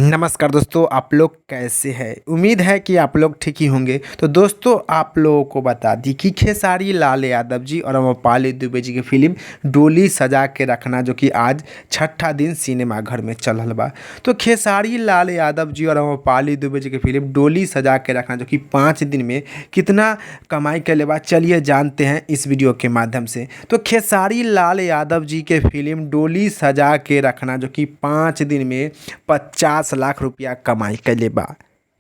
नमस्कार दोस्तों, आप लोग कैसे हैं। उम्मीद है कि आप लोग ठीक ही होंगे। तो दोस्तों, आप लोगों को बता दी कि खेसारी लाल यादव जी और अमरपाली दुबे जी की फिल्म डोली सजा के रखना, जो कि आज छठा दिन सिनेमा घर में चल रहा बा। तो खेसारी लाल यादव जी और अमरपाली दुबे जी की फिल्म डोली सजा के रखना, जो कि 5 दिन में कितना कमाई के बा, चलिए जानते हैं इस वीडियो के माध्यम से। तो खेसारी लाल यादव जी के फिल्म डोली सजा के रखना, जो कि 5 दिन में 50 लाख रुपया कमाई कैले बा।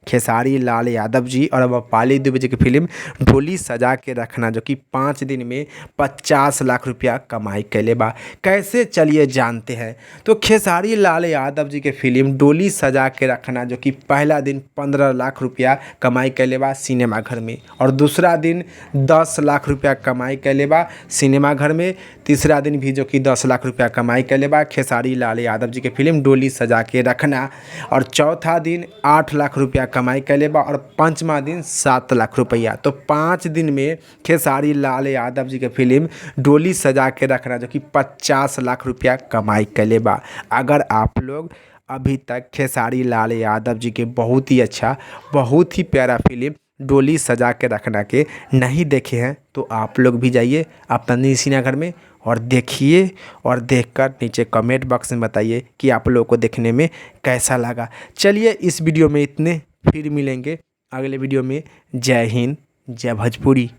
खेसारी लाल यादव जी और अमरपाली दुबे जी की फिल्म डोली सजा के रखना, जो कि 5 दिन में 50 लाख रुपया कमाई कैले बा। कैसे, चलिए जानते हैं। तो खेसारी लाल यादव जी के फिल्म डोली सजा के रखना, जो कि पहला दिन 15 लाख रुपया कमाई कैले बा सिनेमा घर में, और दूसरा दिन 10 लाख रुपया कमाई कैले बा सिनेमा घर में, तीसरा दिन भी जो कि 10 लाख रुपया कमाई कैले बा खेसारी लाल यादव जी के फिल्म डोली सजा के रखना, और चौथा दिन 8 लाख रुपया कमाई कैले बा, और पाँचवा दिन 7 लाख रुपया। तो 5 दिन में खेसारी लाल यादव जी के फिल्म डोली सजा के रखना, जो कि 50 लाख रुपया कमाई कैले बा। अगर आप लोग अभी तक खेसारी लाल यादव जी के बहुत ही अच्छा, बहुत ही प्यारा फिल्म डोली सजा के रखना के नहीं देखे हैं, तो आप लोग भी जाइए अपना सिनेमाघर में और देखिए, और देखकर नीचे कमेंट बॉक्स में बताइए कि आप लोगों को देखने में कैसा लगा। चलिए, इस वीडियो में इतने, फिर मिलेंगे अगले वीडियो में। जय हिंद, जय भोजपुरी।